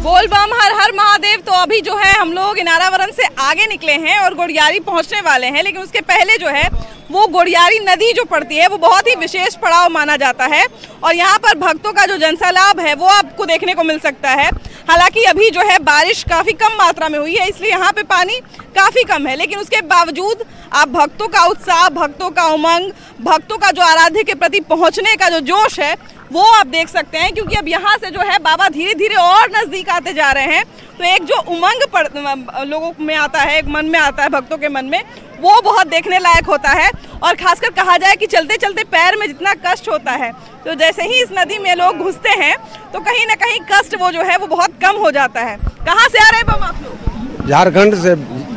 बोल बम हर हर महादेव। तो अभी जो है हम लोग इनारावरन से आगे निकले हैं और गोड़ियारी पहुंचने वाले हैं, लेकिन उसके पहले जो है वो गोड़ियारी नदी जो पड़ती है वो बहुत ही विशेष पड़ाव माना जाता है और यहाँ पर भक्तों का जो जनसैलाब है वो आपको देखने को मिल सकता है। हालांकि अभी जो है बारिश काफ़ी कम मात्रा में हुई है, इसलिए यहाँ पे पानी काफ़ी कम है, लेकिन उसके बावजूद आप भक्तों का उत्साह, भक्तों का उमंग, भक्तों का जो आराध्य के प्रति पहुँचने का जो जोश है वो आप देख सकते हैं। क्योंकि अब यहाँ से जो है बाबा धीरे धीरे और नज़दीक आते जा रहे हैं, तो एक जो उमंग लोगों में आता है, एक मन में आता है, भक्तों के मन में, वो बहुत देखने लायक होता है। और खासकर कहा जाए कि चलते चलते पैर में जितना कष्ट होता है, तो जैसे ही इस नदी में लोग घुसते हैं तो कहीं ना कहीं कष्ट वो जो है वो बहुत कम हो जाता है। कहाँ से आ रहे हैं बम आप लोग? झारखंड से,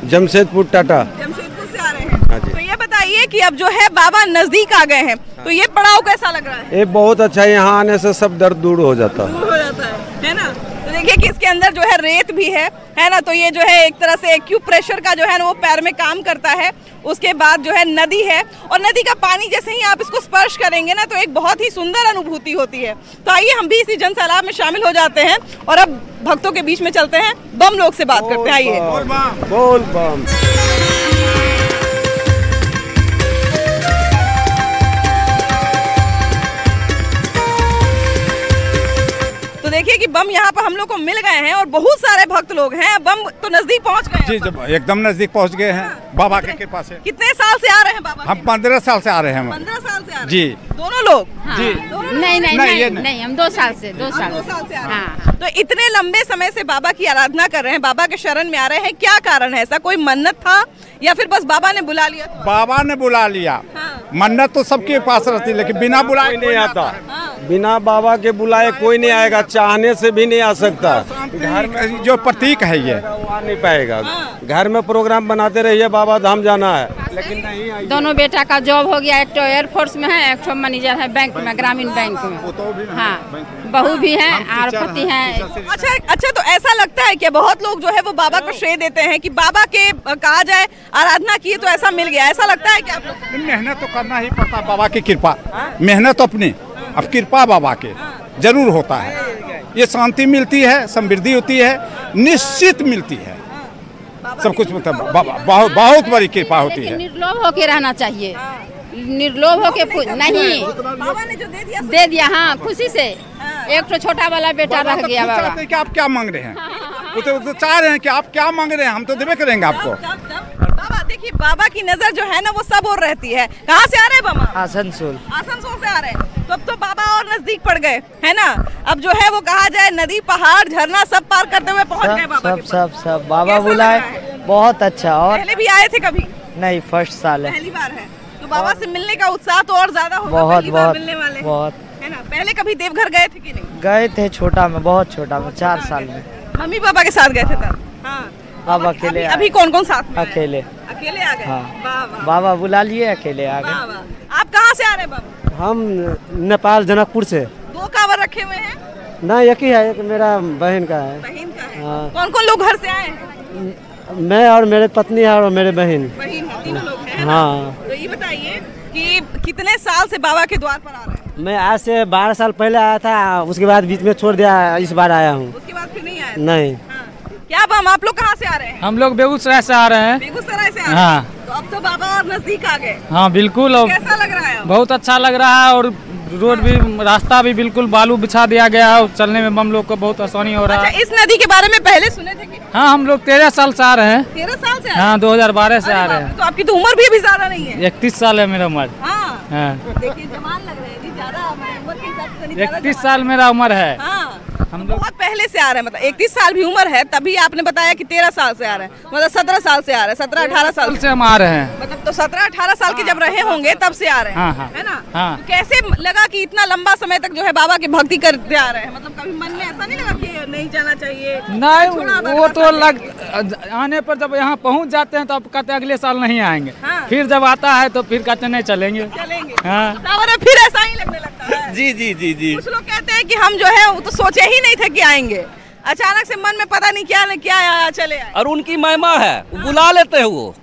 जमशेदपुर टाटा। जमशेदपुर से आ रहे हैं। तो ये बताइए कि अब जो है बाबा नजदीक आ गए हैं, तो ये पड़ाव कैसा लग रहा है? ये बहुत अच्छा है, यहाँ आने से सब दर्द दूर हो जाता है ना। तो देखिए कि इसके अंदर जो है रेत भी है ना, तो ये जो है एक तरह से एक्यूप्रेशर का जो है ना वो पैर में काम करता है। उसके बाद जो है नदी है और नदी का पानी जैसे ही आप इसको स्पर्श करेंगे ना तो एक बहुत ही सुंदर अनुभूति होती है। तो आइए हम भी इसी जनसैलाब में शामिल हो जाते हैं और अब भक्तों के बीच में चलते हैं, बम लोग से बात करते हैं। आइए। बोल बम। तो देखिए कि बम यहाँ पर हम लोग को मिल गए हैं और बहुत सारे भक्त लोग हैं। बम तो नजदीक पहुँच गए हैं। जी, जब एकदम नजदीक पहुँच गए हैं बाबा के कृपा से। कितने साल से आ रहे हैं बाबा? हम 15 साल से आ रहे हैं। 15 साल से आ रहे हैं जी। दोनों लोग? हाँ। जी। नहीं, हम 2 साल से 2 साल से आ रहे हैं। हाँ। तो इतने लंबे समय से बाबा की आराधना कर रहे हैं, बाबा के शरण में आ रहे हैं, क्या कारण है? ऐसा कोई मन्नत था या फिर बस बाबा ने बुला लिया? बाबा ने बुला लिया। मन्नत तो सबके पास रहती, लेकिन बिना बुलाए नहीं आता। बिना बाबा के बुलाए कोई नहीं आएगा, चाहने से भी नहीं आ सकता। घर में जो प्रतीक है ये आ नहीं पाएगा। घर में प्रोग्राम बनाते रहिए, बाबा धाम जाना है, लेकिन नहीं। दोनों बेटा का जॉब हो गया, एक तो एयरफोर्स में है, एक तो मैनेजर है बैंक में, ग्रामीण बैंक में। हाँ, बहू भी है और पति है। अच्छा, तो ऐसा लगता है कि बहुत लोग जो है वो बाबा को श्रेय देते हैं कि बाबा के कहा जाए आराधना की तो ऐसा मिल गया, ऐसा लगता है कि आप लोग? मेहनत तो करना ही पड़ता, बाबा की कृपा, मेहनत अपनी, अब कृपा बाबा के जरूर होता है। ये शांति मिलती है, समृद्धि होती है, निश्चित मिलती है, सब कुछ मतलब बहुत बड़ी कृपा होती है। निर्लोभ होके रहना चाहिए, निर्लोभ होके नहीं, बाबा ने जो दे दिया। हाँ, खुशी से। एक तो छोटा वाला बेटा रह गया बाबा। कि आप क्या मांग रहे हैं, वो तो चाह रहे हैं कि आप क्या मांग रहे हैं, हम तो देवे करेंगे आपको। बाबा देखिए, बाबा की नजर जो है ना वो सब और रहती है। कहाँ से आ रहे हैं बाबा? आसनसोल। आसनसोल से आ रहे हैं। तो अब तो बाबा और नजदीक पड़ गए है ना। अब जो है वो कहा जाए नदी, पहाड़, झरना सब पार करते हुए पहुँच गए बाबा के पास। सब बाबा बुलाए, बहुत अच्छा। और पहले भी आए थे कभी? नहीं, फर्स्ट साल है, पहली बार है। तो बाबा से मिलने का उत्साह तो और ज्यादा होगा, पहली बार मिलने वाले है ना। पहले कभी देवघर गए थे कि नहीं? गए थे, छोटा में, बहुत छोटा में, 4 साल में। मम्मी पापा के साथ गए थे तब? हाँ। अब अकेले। अभी कौन कौन साथ में? अकेले आ गए। हाँ, बाबा बुला लिए, अकेले आ गए। आप कहाँ से आ रहे हैं बाबा? हम नेपाल जनकपुर से। 2 कांवर रखे हुए हैं? ना, एक ही है, एक मेरा बहन का है। बहन का है। हाँ। कौन कौन लोग घर से आए हैं? मैं और मेरे पत्नी है और मेरे बहन है, तीनों लोग हैं। हाँ। तो ये बताइए कि कितने साल से बाबा के द्वार पर आ रहे हैं? मैं आज से 12 साल पहले आया था, उसके बाद बीच में छोड़ दिया, इस बार आया हूँ। उसके बाद फिर नहीं आया? नहीं। क्या बम, आप लोग कहाँ से आ रहे हैं? हम लोग बेगूसराय से आ रहे हैं। बेगूसराय से आ रहे हैं। हाँ। तो अब तो बाबा और नजदीक आ गए। हाँ बिल्कुल। और कैसा लग रहा है? बहुत अच्छा लग रहा है, और रोड भी, रास्ता भी बिल्कुल बालू बिछा दिया गया है, चलने में हम लोग को बहुत आसानी हो रहा है। अच्छा, इस नदी के बारे में पहले सुने थे कि? हाँ, हम लोग 13 साल से आ रहे हैं। 13 साल से? हाँ, 2012 से आ रहे हैं। तो आपकी तो उम्र भी अभी ज्यादा नहीं है। 31 साल है मेरा उम्र। हाँ। देखिए जवान लग रहे हैं जी, ज्यादा उम्र के हिसाब से 31 साल मेरा उम्र है। हम लोग बहुत पहले से आ रहे हैं, मतलब 31 साल भी उम्र है, तभी आपने बताया कि 13 साल से आ रहे हैं, मतलब 17 साल से आ रहे हैं, 17-18 साल से हम आ रहे हैं। मतलब तो 17-18 साल के जब रहे होंगे तब से आ रहे हैं। हाँ। है ना। हाँ। तो कैसे लगा कि इतना लंबा समय तक जो है बाबा की भक्ति करते आ रहे हैं? मतलब कभी मन में ऐसा नहीं लगा कि नहीं जाना चाहिए? नहीं, वो तो आने पर जब यहाँ पहुँच जाते हैं तो अब कहते अगले साल नहीं आएंगे। फिर जब आता है तो फिर कहते नहीं चलेंगे। हाँ। फिर ऐसा ही लगने लगता है। जी। कुछ लोग कहते हैं कि हम जो है वो तो सोचे ही नहीं थे कि आएंगे, अचानक से मन में पता नहीं क्या आया, चले आए। और उनकी महिमा है, बुला लेते हैं वो।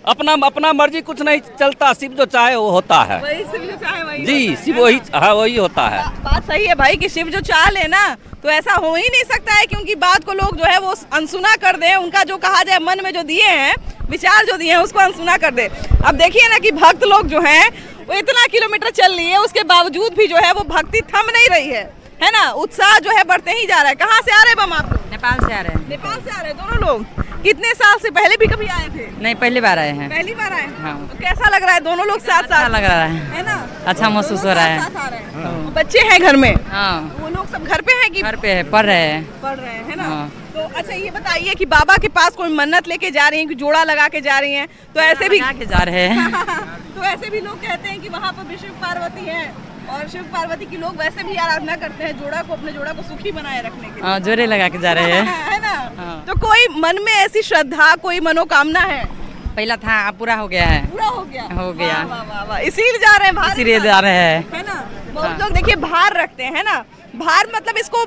अपना मर्जी कुछ नहीं चलता, शिव जो चाहे वो होता है। वही शिव जो चाहे वही जी, शिव वही, हाँ वही होता है। बात सही है भाई कि शिव जो चाह ले ना तो ऐसा हो ही नहीं सकता है, क्योंकि बात को लोग जो है वो अनसुना कर दे, उनका जो कहा जाए मन में जो दिए हैं विचार जो दिए हैं उसको अनसुना कर दे। अब देखिए ना कि भक्त लोग जो हैं वो इतना किलोमीटर चल रही है, उसके बावजूद भी जो है वो भक्ति थम नहीं रही है ना, उत्साह जो है बढ़ते ही जा रहा है। कहाँ से आ रहे हैं बम आप? नेपाल से आ रहे हैं। नेपाल से आ रहे हैं दोनों लोग। कितने साल से, पहले भी कभी आए थे? नहीं, पहली बार आए हैं। पहली बार आए? हाँ। तो कैसा लग रहा है दोनों लोग साथ साथ? अच्छा लग रहा है ना, अच्छा महसूस हो रहा है। हाँ। बच्चे हैं घर में? हाँ। वो लोग सब घर पे हैं कि? घर पे है, पढ़ रहे हैं। पढ़ रहे हैं, है ना। हाँ। तो अच्छा ये बताइए कि बाबा के पास कोई मन्नत लेके जा रही हैं कि जोड़ा लगा के जा रही हैं? तो ऐसे भी जा रहे हैं तो ऐसे भी लोग कहते हैं कि वहाँ पर भी शिव पार्वती है और शिव पार्वती की लोग वैसे भी आराधना करते हैं जोड़ा को, अपने जोड़ा को सुखी बनाए रखने के लिए। जोड़े लगा के जा रहे हैं है ना। तो कोई मन में ऐसी श्रद्धा, कोई मनोकामना है? पहला था, अब पूरा हो गया है। पूरा हो गया? हो गया। इसीलिए जा रहे हैं, इसीलिए जा रहे हैं, है ना। बहुत लोग देखिए भार रखते हैं ना, भार मतलब इसको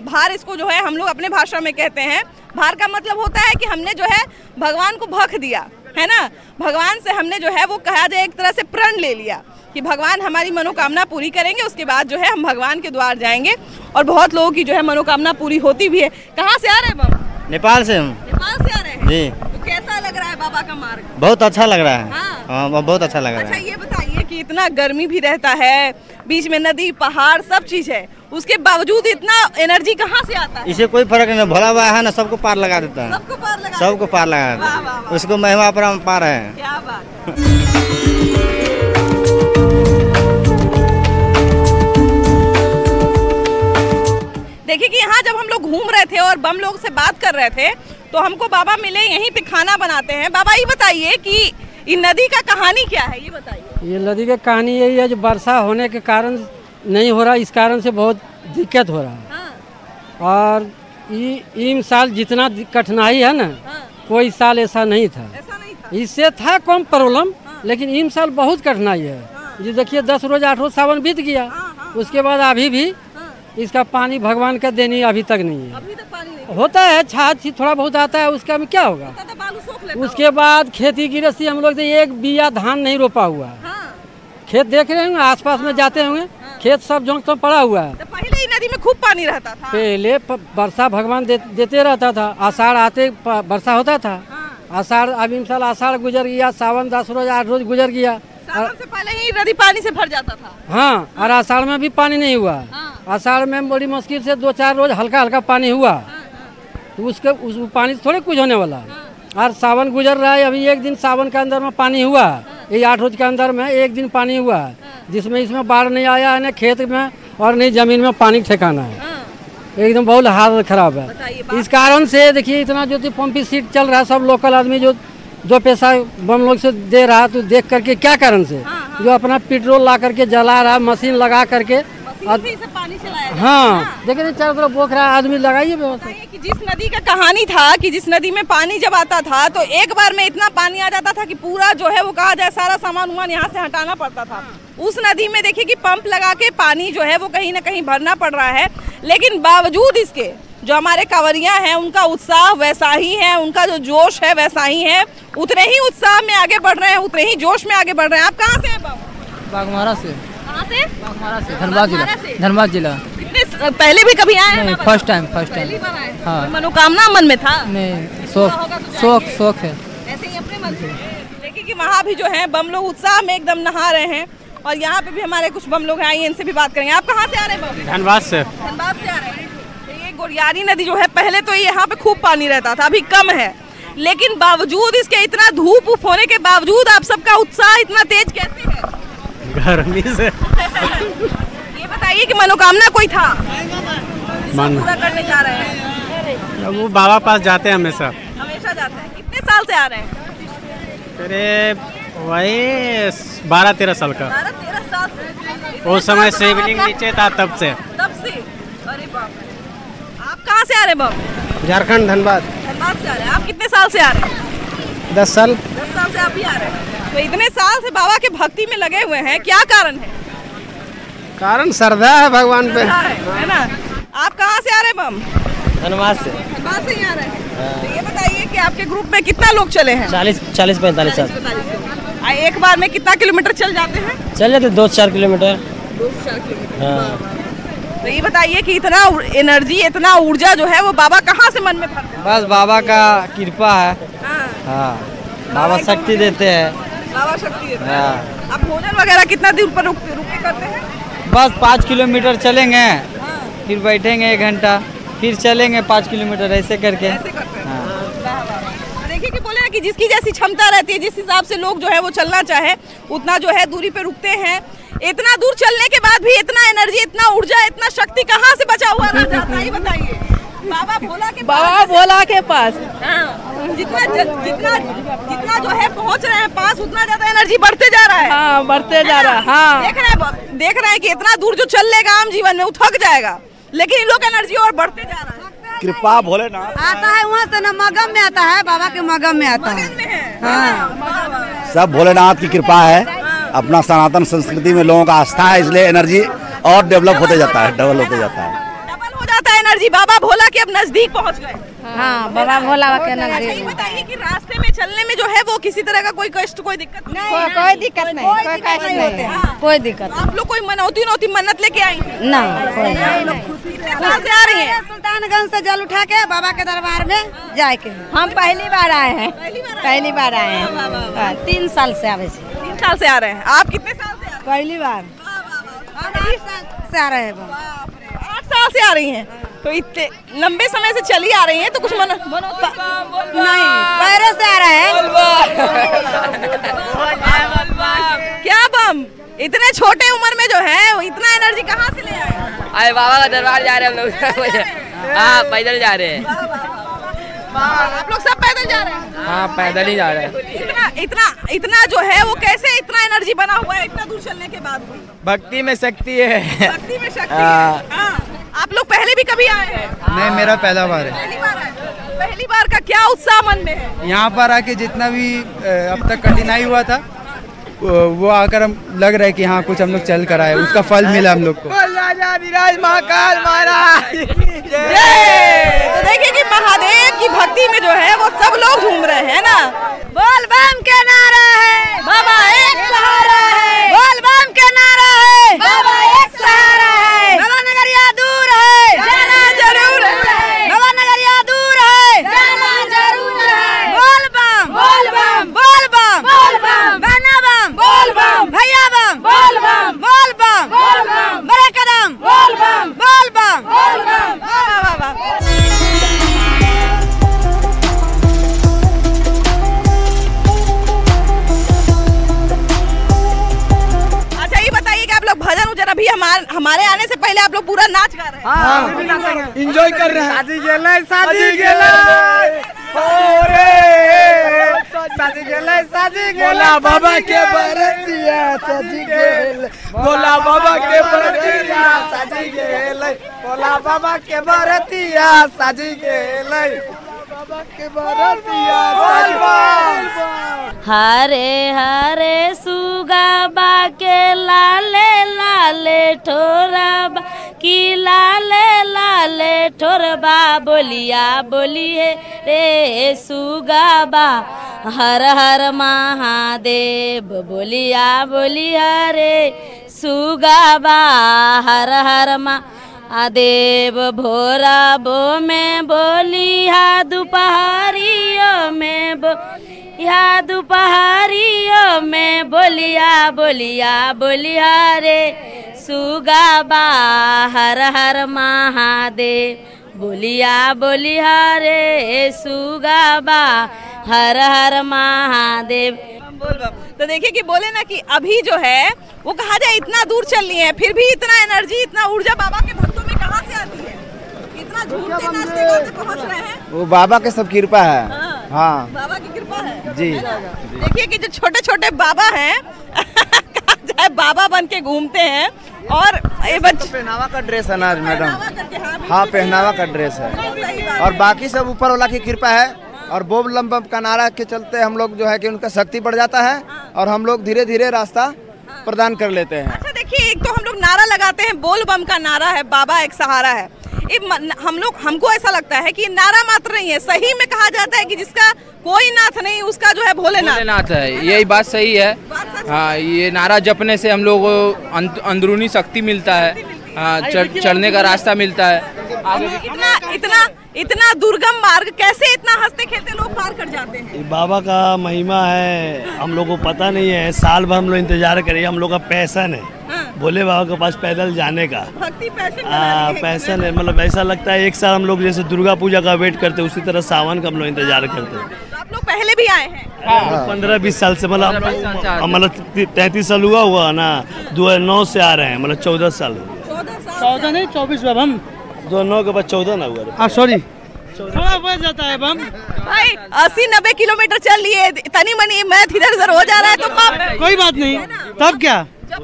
भार इसको जो है हम लोग अपने भाषा में कहते हैं, भार का मतलब होता है कि हमने जो है भगवान को भख दिया, है ना, भगवान से हमने जो है वो कहा जाए एक तरह से प्रण ले लिया कि भगवान हमारी मनोकामना पूरी करेंगे, उसके बाद जो है हम भगवान के द्वार जाएंगे। और बहुत लोगों की जो है मनोकामना पूरी होती भी है। कहाँ से आ रहे हैं बाबा? नेपाल से हम। नेपाल से आ रहे हैं जी। तो कैसा लग रहा है बाबा का मार्ग? बहुत अच्छा लग रहा है। हाँ, बहुत अच्छा लग रहा है। अच्छा ये बताइए कि इतना गर्मी भी रहता है, बीच में नदी पहाड़ सब चीज है, उसके बावजूद इतना एनर्जी कहाँ से आता है? इसे कोई फर्क नहीं, भोला हुआ है ना, सबको पार लगा देता है। सबको पार लगा, सबको पार लगा देता है, उसको महिमा पार है। क्या बात। देखिए कि यहाँ जब हम लोग घूम रहे थे और बम लोग से बात कर रहे थे तो हमको बाबा मिले, यहीं पे खाना बनाते हैं। बाबा ये बताइए कि ये नदी का कहानी क्या है, ये बताइए। ये नदी की कहानी यही है, जो वर्षा होने के कारण नहीं हो रहा, इस कारण से बहुत दिक्कत हो रहा है। हाँ। और इन साल जितना कठिनाई है ना, हाँ। कोई साल ऐसा नहीं था, इससे था कम प्रॉब्लम। हाँ। लेकिन इन साल बहुत कठिनाई है। हाँ। ये देखिए 10 रोज 8 रोज सावन बीत गया। हाँ। उसके बाद अभी भी इसका पानी भगवान का देनी अभी तक नहीं है। अभी तक पानी नहीं होता है, छाछ थोड़ा बहुत आता है, उसका में क्या होगा। उसके बाद खेती गृहस्थी हम लोग एक बिया धान नहीं रोपा हुआ है। हाँ। खेत देख रहे होंगे, आसपास में जाते होंगे। हाँ। खेत सब जोंक तो पड़ा हुआ है। तो पहले ही नदी में खूब पानी रहता था। पहले वर्षा भगवान देते रहता था, आषाढ़ आते वर्षा होता था। आषाढ़, अब इन साल आषाढ़ गुजर गया, सावन 10 रोज 8 रोज गुजर गया, सावन से पहले ही नदी पानी से भर जाता था। हाँ, और आषाढ़ में भी पानी नहीं हुआ। हाँ। आषाढ़ में बड़ी मुश्किल से 2-4 रोज हल्का हल्का पानी हुआ। हाँ। तो उसके उस पानी से थोड़े कुछ होने वाला। हाँ। और सावन गुजर रहा है, अभी एक दिन सावन के अंदर में पानी हुआ। हाँ। ये 8 रोज के अंदर में एक दिन पानी हुआ। हाँ। जिसमें इसमें बाढ़ नहीं आया है, न खेत में और नहीं जमीन में पानी ठिकाना है। हाँ। एकदम बहुत हालत खराब है। इस कारण से देखिए इतना जो पंपिंग सीट चल रहा है, सब लोकल आदमी जो पैसा बम लोग से दे रहा है, तो देख करके क्या कारण से। हाँ। जो अपना पेट्रोल ला करके जला रहा, मशीन लगा करके पानी चलाया। हाँ, देखिए चारों तरफ बोक रहा है, आदमी लगाइए व्यवस्था। कि जिस नदी का कहानी था कि जिस नदी में पानी जब आता था तो एक बार में इतना पानी आ जाता था कि पूरा जो है वो कहा जाए सारा सामान उमान यहाँ से हटाना पड़ता था। उस नदी में देखिए कि पंप लगा के पानी जो है वो कहीं ना कहीं भरना पड़ रहा है, लेकिन बावजूद इसके जो हमारे कांवरियां हैं उनका उत्साह वैसा ही है, उनका जो जोश है वैसा ही है, उतने ही उत्साह में आगे बढ़ रहे हैं, उतने ही जोश में आगे बढ़ रहे हैं। आप कहाँ से हैं बाबू? बागमारा से। कहाँ से? बागमारा से, धनबाद जिला। धनबाद जिला। कितने पहले भी कभी आए हैं? नहीं, फर्स्ट टाइम। हाँ। मनोकामना मन में था? नहीं, शौक है ऐसे ही अपने मन से। देखिए कि वहाँ भी जो है बम लोग उत्साह में एकदम नहा रहे हैं और यहाँ पे भी हमारे कुछ बम लोग आए हैं, इनसे भी बात करेंगे। आप कहाँ से आ रहे हैं? धनबाद से। धनबाद से आ रहे हैं। ये गोड़ियारी नदी जो है पहले तो यहाँ पे खूब पानी रहता था, अभी कम है, लेकिन बावजूद इसके इतना धूप होने के बावजूद आप सबका उत्साह इतना तेज कैसे है? गर्मी से। ये बताइए कि मनोकामना कोई था पूरा करने जा रहे हैं? वो बाबा पास जाते हैं हमेशा जाते हैं। कितने साल से आ रहे हैं? करीब वही 12-13 साल का। 12-13 साल से। उस समय शिवलिंग नीचे था तब से। अरे बाप रे। आप कहाँ से आ रहे हैं बाबू? झारखंड, धनबाद। धनबाद से आ रहे हैं। आप कितने साल से आ रहे हैं? 10 साल। 10 साल से आप भी आ रहे हैं। तो इतने साल से बाबा के भक्ति में लगे हुए हैं, क्या कारण है? कारण श्रद्धा है भगवान पे, है ना। आप कहाँ से आ रहे हैं बम? धनबाद से। धनबाद से ही आ रहे हैं। तो ये बताइए कि आपके ग्रुप में कितना लोग चले हैं? 40-45 साल। एक बार में कितना किलोमीटर चल जाते हैं? चल जाते 2-4 किलोमीटर। 2-4 किलोमीटर। हाँ। तो ये बताइए कि इतना एनर्जी, इतना ऊर्जा जो है वो बाबा कहाँ से मन में भरते हैं? बस बाबा का कृपा है। हाँ, बाबा शक्ति देते हैं। बाबा शक्ति देते हैं। आप भोजन वगैरह कितना दूर पर रुक के करते हैं? बस 5 किलोमीटर चलेंगे, फिर बैठेंगे 1 घंटा, फिर चलेंगे 5 किलोमीटर, ऐसे करके। देखिए कि बोले ना कि जिसकी जैसी क्षमता रहती है, जिस हिसाब से लोग जो है वो चलना चाहे उतना जो है दूरी पे रुकते हैं। इतना दूर चलने के बाद भी इतना एनर्जी, इतना ऊर्जा, इतना शक्ति कहाँ से बचा हुआ रह जाता है, बताइए। बाबा भोला के पास जितना जो है पहुँच रहे हैं पास, उतना ज्यादा एनर्जी बढ़ते जा रहा है। हाँ, बढ़ते जा रहा है। हाँ, देख रहे हैं कि इतना दूर जो चल लेगा आम जीवन में वो थक जाएगा, लेकिन इन लोग एनर्जी और बढ़ते जा रहा है। कृपा भोलेनाथ आता है वहाँ से ना, मगम में आता है, बाबा के मगम में आता है। हाँ। सब भोलेनाथ की कृपा है। अपना सनातन संस्कृति में लोगों का आस्था है, इसलिए एनर्जी और डेवलप होते जाता है, डबल होते जाता है, डबल हो जाता है एनर्जी। बाबा भोला के अब नजदीक पहुँच गए। हाँ, बाबा भोला के नजदीक। बताइए कि रास्ते में चलने में जो है वो किसी तरह का कोई कष्ट, कोई दिक्कत नहीं? कोई दिक्कत नहीं, कोई कष्ट नहीं, कोई दिक्कत। आप लोग कोई मनौती मन्नत लेके आई? ना, कितने साल से आ रही हैं? सुल्तानगंज से जल उठा के बाबा के दरबार में जाए के। हम पहली बार आए हैं। 3 साल से आवे। 3 साल से आ रहे हैं। आप कितने साल से? पहली बार। 8 साल से आ रहे हैं। 8 साल से आ रही हैं। तो इतने लंबे समय से चली आ रही हैं, तो कुछ नहीं, पैरों से आ रहे हैं। क्या बम, इतने छोटे उम्र में जो है वो इतना एनर्जी कहाँ से ले आए? अरे बाबा का दरबार जा रहे हैं हम लोग। हाँ, पैदल जा रहे हैं। आप लोग सब पैदल जा रहे हैं? हाँ, पैदल ही जा रहे हैं। इतना जो है वो कैसे इतना एनर्जी बना हुआ है इतना दूर चलने के बाद? भक्ति में शक्ति है। भक्ति में शक्ति है। आप लोग पहले भी कभी आए हैं? नहीं, मेरा पहला बार है। पहली बार का क्या उत्साह मन में है? यहाँ पर आके जितना भी अब तक कठिनाई हुआ था वो आकर हम लग रहा है कि हाँ कुछ हम लोग चल कर आए, उसका फल मिला हम लोग को। महाकाल महाराज तो देखिए कि महादेव की भक्ति में जो है वो सब लोग घूम रहे हैं ना। बोल बम के नारा है, बाबा एक सहारा है। बोल बम के नारा है, बाबा एक सहारा है। बाबा नगरिया दूर है, जाना जरूर है। बाबा नगरिया दूर है, जाना जरूर है। बोल बम, बोल बम, बोल बम, बोल बम, बहना बम, बोल बम, भैया बम, बोल बम, बोल बम, बोल बम, बड़े कदम, बोल बम, बोल बम, बोल बम। अच्छा ये बताइए कि आप लोग भजन उजन अभी हमारे आने से पहले आप लोग पूरा नाच गा रहे हैं? हाँ, एंजॉय कर रहे हैं। शादी गेले भोला बाबा के बरतिया सजी गेले, भोला बाबा के बरतिया सजी गेले, भोला बाबा के बरतिया सजी गेले, बाबा के बरतिया हरे हरे सुगा बाके लाले लाले ठोरबा की लाले लाले ठोरबा बोलिया बोलिए रे सुगाबा हर हर महादेव बोलिया बोलिया रे सुगाबा हर हर महादेव भोरा बो में बोलिया दोपहरियों में बोलिया दोपहरियों में बोलिया बोलिया बोलिया रे सुगाबा हर हर महादेव बोलिया बोलिया रे सुगाबा हर हर महादेव। तो देखिए कि बोले ना कि अभी जो है वो कहा जाए इतना दूर चल रही है, फिर भी इतना एनर्जी, इतना ऊर्जा बाबा के भक्तों में कहाँ से आती है? इतना झूमते नाचते गाते पहुँच रहे हैं। वो बाबा के सब कृपा है। हाँ, बाबा की कृपा है जी। देखिए कि जो छोटे छोटे बाबा हैं कहा जाए बाबा बन के घूमते हैं। और ये पहनावा का ड्रेस है ना मैडम? हाँ, पहनावा का ड्रेस है और बाकी सब ऊपर वाला की कृपा है। और बोल बम का नारा के चलते हम लोग जो है कि उनका शक्ति बढ़ जाता है और हम लोग धीरे धीरे रास्ता प्रदान कर लेते हैं। अच्छा देखिए, एक तो हम लोग नारा लगाते हैं, बोल बम का नारा है, बाबा एक सहारा है। हमको ऐसा लगता है कि नारा मात्र नहीं है, सही में कहा जाता है कि जिसका कोई नाथ नहीं उसका जो है भोलेनाथ है। यही बात सही है। हाँ, ये नारा जपने से हम लोग को अंदरूनी शक्ति मिलता है, चढ़ने का रास्ता मिलता है। इतना दुर्गम मार्ग कैसे इतना हंसते खेलते लोग पार कर जाते हैं? बाबा का महिमा है, हम लोग को पता नहीं है। साल भर हम लोग इंतजार करें, हम लोग का पैशन है भोले बाबा के पास पैदल जाने का। भक्ति पैशन है, मतलब ऐसा लगता है एक साल हम लोग जैसे दुर्गा पूजा का वेट करते हैं उसी तरह सावन का हम लोग इंतजार करते हैं। तो आप लोग पहले भी आए हैं? 15-20 साल से, मतलब 33 साल हुआ ना, 2009 से आ रहे हैं, मतलब 14 साल। 14 नहीं 24 बाब हम 2009 के बाद 14 ना हुआ। सॉरी थोड़ा बढ़ जाता है बम भाई। 80-90 किलोमीटर चल लिए, तनी मनी मैथ इधर उधर हो जा रहा है तो कोई बात नहीं, तब क्या जब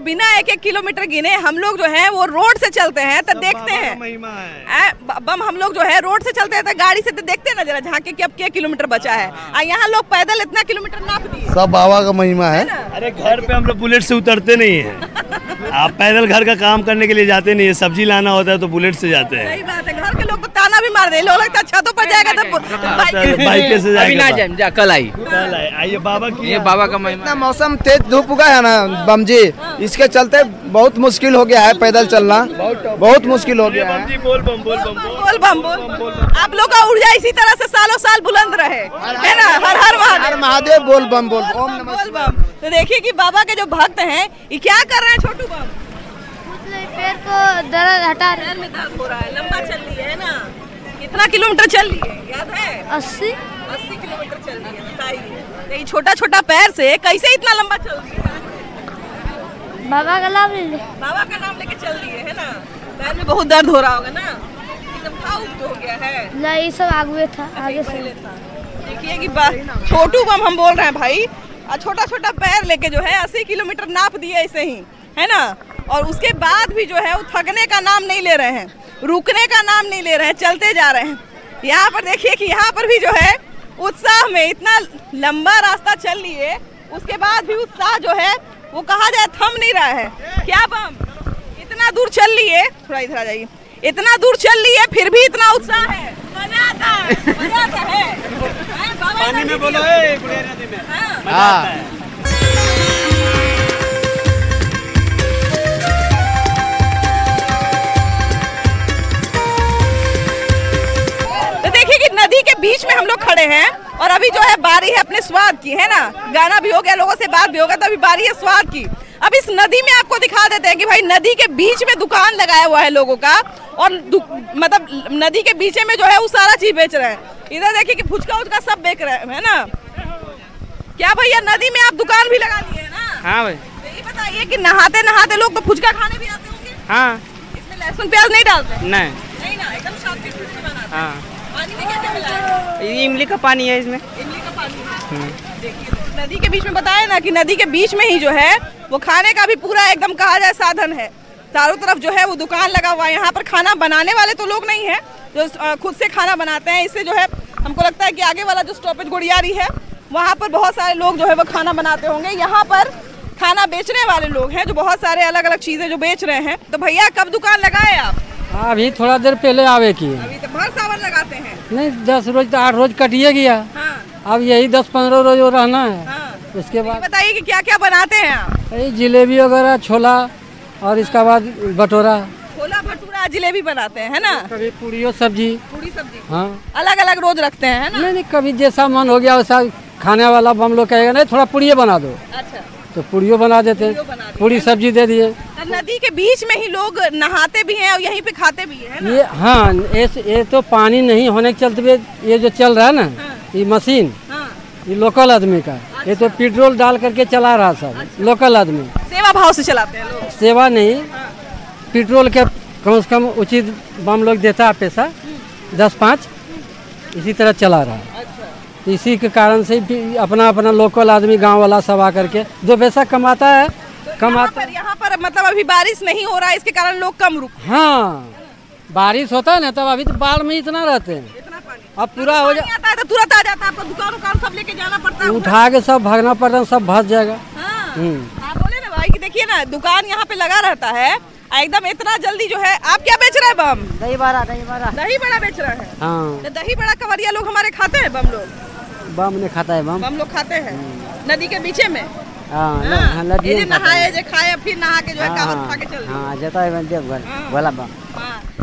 बिना 1-1 किलोमीटर गिने हम लोग जो है वो रोड से चलते हैं तो देखते हैं बम। हम लोग जो है रोड से चलते हैं तो गाड़ी से तो देखते हैं ना जरा झांके कि अब क्या किलोमीटर बचा है। यहाँ लोग पैदल इतना किलोमीटर नाप दिए। सब बाबा का महिमा है। अरे घर पे हम लोग बुलेट से उतरते नहीं है, आप पैदल घर का काम करने के लिए जाते नहीं है, सब्जी लाना होता है तो बुलेट से जाते हैं। सही बात है, घर के लोग तो ताना भी मार दे, लोग लगता है छतों पर जाएगा तो बाइक से जाएगा। कल आइए बाबा की, ये बाबा का महिमा। इतना मौसम तेज धूप उगा है ना बम जी, इसके चलते बहुत मुश्किल हो गया है पैदल चलना, बहुत मुश्किल हो गया है। बोल बम। आप लोग का ऊर्जा इसी तरह से सालों साल बुलंद रहे, है ना। हर हर महादेव बोल बम बोल बम। तो देखिए कि बाबा के जो भक्त हैं ये क्या कर रहे हैं छोटू बम? पैर को दर्द हटा रहे हैं, दर्द हो रहा है, लंबा चल रही है ना। कितना किलोमीटर चल रही है याद है? 80 किलोमीटर चल रही है। बताइए ये छोटा पैर से कैसे इतना लंबा चल रही है? बाबा का नाम लेके चल रही है ना। पैर में बहुत दर्द हो रहा होगा ना, हो गया है। नहीं, सब आगे था, आगे से था। देखिए कि छोटू बम हम बोल रहे हैं भाई, छोटा पैर लेके जो है 80 किलोमीटर नाप दिए ऐसे ही, है ना। और उसके बाद भी जो है वो थकने का नाम नहीं ले रहे हैं, रुकने का नाम नहीं ले रहे हैं, चलते जा रहे हैं। यहाँ पर देखिए कि यहाँ पर भी जो है उत्साह में इतना लंबा रास्ता चल लिए, उसके बाद भी उत्साह जो है वो कहा जाए थम नहीं रहा है। क्या बम, इतना दूर चल लिए, थोड़ा इधर आ जाइए, इतना दूर चल लिए फिर भी इतना उत्साह है, मजा आता है। पानी में बोलो नदी में। तो देखिए कि नदी के बीच में हम लोग खड़े हैं और अभी जो है बारी है अपने स्वाद की, है ना। गाना भी हो गया, लोगों से बात भी होगा, तो अभी बारी है स्वाद की। अब इस नदी में आपको दिखा देते हैं कि भाई नदी के बीच में दुकान लगाया हुआ है लोगों का, और मतलब नदी के बीच में जो है वो सारा चीज बेच रहे हैं। इधर देखिए कि फुचका उचका सब बेच रहे हैं, है ना। क्या भैया नदी में आप दुकान भी लगा लिए है ना? हाँ भाई। तो ये बताइए कि नहाते नहाते लोग तो फुचका खाने भी आते होंगे। हाँ। इसमें लहसुन प्याज नहीं डालते? नहीं ना, एकदम साफ बनाते। हाँ। पानी में क्या मिलाया? इमली का पानी है इसमें। इमली का पानी है। देखिए नदी के बीच में बताया ना कि नदी के बीच में ही जो है वो खाने का भी पूरा एकदम कहा जाए साधन है। चारों तरफ जो है वो दुकान लगा हुआ है। यहाँ पर खाना बनाने वाले तो लोग नहीं है जो खुद से खाना बनाते हैं। इससे जो है हमको लगता है कि आगे वाला जो स्टॉपेज गुड़ियारी है वहाँ पर बहुत सारे लोग जो है वो खाना बनाते होंगे। यहाँ पर खाना बेचने वाले लोग हैं जो बहुत सारे अलग अलग चीजें जो बेच रहे हैं। तो भैया कब दुकान लगाए आप? अभी थोड़ा देर पहले आवे की। अभी तो भर सावन लगाते हैं? नहीं, 10 रोज तो 8 रोज कटिए गया। हाँ। अब यही 10-15 रोज रहना है। हाँ। उसके बाद बताइए कि क्या क्या बनाते हैं आप? जिलेबी वगैरह, छोला और इसका बाद भटूरा। छोला भटूरा जिलेबी बनाते हैं, है ना। कभी पूरी सब्जी। हाँ, अलग अलग रोज रखते हैं, है ना? नहीं, कभी जैसा मन हो गया वैसा खाने वाला हम लोग कहेगा नहीं थोड़ा पूरी बना दो। अच्छा। तो पूरी बना देते, पूरी सब्जी दे दिए। नदी के बीच में ही लोग नहाते भी हैं और यहीं पे खाते भी हैं, है ना? ये हाँ, ये तो पानी नहीं होने के चलते हुए ये जो चल रहा है ना, ये मशीन, ये लोकल आदमी का। ये तो पेट्रोल डाल करके चला रहा सब लोकल आदमी। सेवा भाव से चलाते हैं लोग। सेवा नहीं, पेट्रोल के कम से कम उचित बम लोग देता है पैसा 10-5, इसी तरह चला रहा है। इसी के कारण से अपना अपना लोकल आदमी गांव वाला सब आकर के जो पैसा कमाता है यहाँ पर मतलब अभी बारिश नहीं हो रहा है, इसके कारण लोग कम रुक। हाँ, बारिश होता है ना तब अभी तो बाढ़ में इतना रहते हैं। अब पूरा हो जाता है तो तुरंत आ जाता है, आपको दुकान सब लेके जाना पड़ता है, उठा के सब भागना पड़ता है, सब भस जाएगा। आप बोले ना भाई कि देखिए ना दुकान यहाँ पे लगा रहता है, एकदम इतना जल्दी जो है। आप क्या बेच रहे हैं बम? दही बड़ा दही बड़ा बेच रहे हैं। हाँ। तो दही बड़ा कवरिया लोग हमारे खाते हैं, बम लोग? बम ने खाता है, बम लोग खाते हैं नदी के बीचे में। ये नहाए जे खाए फिर नहा के जो है कांवर उठा के चल हाँ जाता है देवघर वाला बम।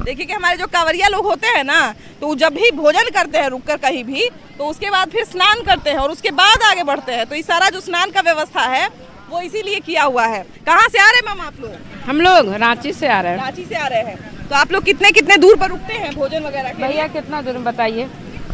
देखिए कि हमारे जो कांवरिया लोग होते हैं ना, तो जब भी भोजन करते हैं रुककर कहीं भी, तो उसके बाद फिर स्नान करते हैं और उसके बाद आगे बढ़ते हैं। तो ये सारा जो स्नान का व्यवस्था है वो इसीलिए किया हुआ है। कहाँ से आ रहे हैं मैम आप लोग? हम लोग रांची से आ रहे हैं। रांची से आ रहे हैं। तो आप लोग कितने दूर पर रुकते हैं भोजन वगैरह के लिए? भैया कितना दूर बताइए?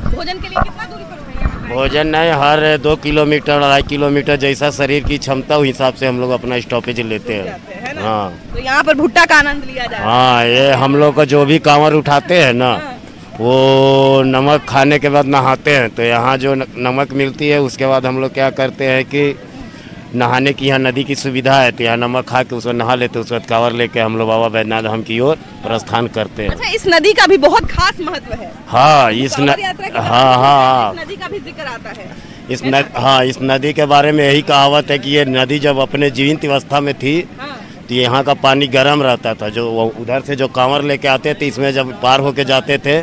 भोजन के लिए कितना दूरी पर रुकते हैं? भोजन नहीं, हर 2 किलोमीटर 2.5 किलोमीटर जैसा शरीर की क्षमता उस हिसाब से हम लोग अपना स्टॉपेज लेते हैं। हाँ, तो यहाँ पर भुट्टा का आनंद लिया जाए। हाँ, ये हम लोग का जो भी कांवर उठाते हैं ना, वो नमक खाने के बाद नहाते हैं। तो यहाँ जो नमक मिलती है उसके बाद हम लोग क्या करते हैं कि नहाने की यहाँ नदी की सुविधा है, तो यहाँ नमक खा के उसको नहा लेते हैं। उसके बाद कांवर लेके हम लोग बाबा बैद्यनाथ धाम की ओर प्रस्थान करते हैं। अच्छा, इस नदी का भी बहुत खास महत्व है। हाँ, हाँ, नदी का भी जिक्र आता है। इस नदी के बारे में यही कहावत है कि ये नदी जब अपने जीवित अवस्था में थी तो यहाँ का पानी गर्म रहता था। जो उधर से जो कांवर लेके आते थे, इसमें जब पार होके जाते थे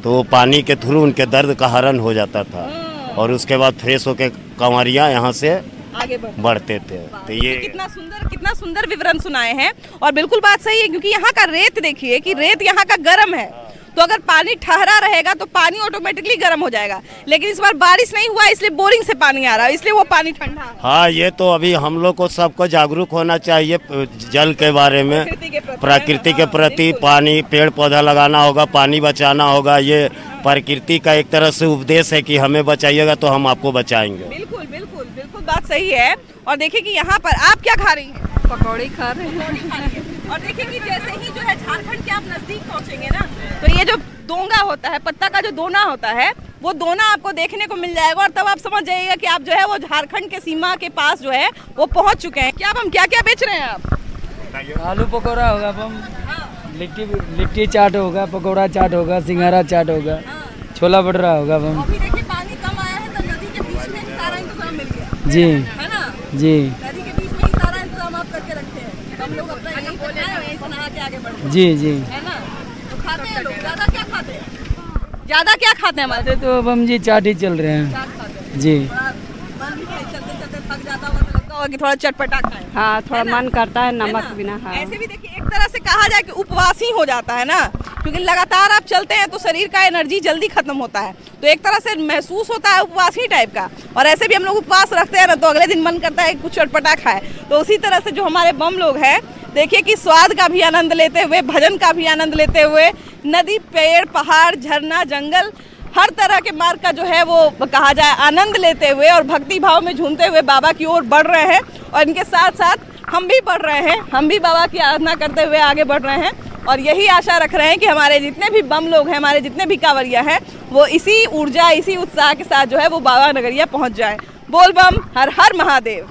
तो वो पानी के थ्रू उनके दर्द का हरण हो जाता था और उसके बाद फ्रेश होके कांवरिया यहाँ से आगे बढ़ते थे। तो ये कितना सुंदर विवरण सुनाए हैं। और बिल्कुल बात सही है, क्योंकि यहाँ का रेत देखिए कि रेत यहाँ का गर्म है, तो अगर पानी ठहरा रहेगा तो पानी ऑटोमेटिकली गर्म हो जाएगा। लेकिन इस बार बारिश नहीं हुआ, इसलिए बोरिंग से पानी आ रहा है, इसलिए वो पानी ठंडा है। हाँ, ये तो अभी हम लोग को सबको जागरूक होना चाहिए जल के बारे में, प्रकृति के प्रति। पानी पेड़ पौधा लगाना होगा, पानी बचाना होगा। ये प्रकृति का एक तरह से उपदेश है कि हमें बचाइएगा तो हम आपको बचाएंगे। बिल्कुल बिल्कुल बिल्कुल बात सही है। और देखिए कि यहाँ पर आप क्या खा रही हैं? पकौड़ी खा रहे हैं। और देखिए कि जैसे ही जो है झारखंड के आप नजदीक पहुँचेंगे ना, तो ये जो दोंगा होता है, पत्ता का जो दोना होता है, वो दोना आपको देखने को मिल जाएगा। और तब आप समझ जाइएगा कि आप जो है वो झारखंड के सीमा के पास जो है वो पहुँच चुके हैं। क्या हम क्या बेच रहे हैं आप? आलू पकौड़ा होगा बम, लिट्टी चाट होगा, पकौड़ा चाट होगा, सिंघारा चाट होगा, छोला भटूरा होगा बम। अभी देखिए पानी कम आया है तो नदी के बीच में सारा इंतजाम मिल गया जी, है ना? जी, नदी के बीच में ही सारा इंतजाम आप करके रखते हैं। हम लोग अपना यहीं पर यहीं से नहा के आगे बढ़ते हैं। जी, है ना? तो खाते हैं लोग। ज्यादा क्या खाते हैं? हमारे तो बम जी चाट ही चल रहे हैं जी। चलते थक जाता होगा कि थोड़ा चटपटा खाएं। हाँ, थोड़ा मन करता है नमक बिना। हाँ। ऐसे भी देखिए एक तरह से कहा जाए कि उपवास ही हो जाता है ना, क्योंकि लगातार आप चलते हैं तो शरीर का एनर्जी जल्दी खत्म होता है, तो एक तरह से महसूस होता है उपवास ही टाइप का। और ऐसे भी हम लोग उपवास रखते हैं ना, तो अगले दिन मन करता है कुछ चटपटा खाए। तो उसी तरह से जो हमारे बम लोग हैं, देखिए कि स्वाद का भी आनंद लेते हुए, भजन का भी आनंद लेते हुए, नदी, पेड़, पहाड़, झरना, जंगल, हर तरह के मार्ग का जो है वो कहा जाए आनंद लेते हुए और भक्ति भाव में झूमते हुए बाबा की ओर बढ़ रहे हैं। और इनके साथ साथ हम भी बढ़ रहे हैं, हम भी बाबा की आराधना करते हुए आगे बढ़ रहे हैं। और यही आशा रख रहे हैं कि हमारे जितने भी बम लोग हैं, हमारे जितने भी कांवरिया हैं, वो इसी ऊर्जा, इसी उत्साह के साथ जो है वो बाबा नगरिया पहुँच जाए। बोल बम, हर हर महादेव।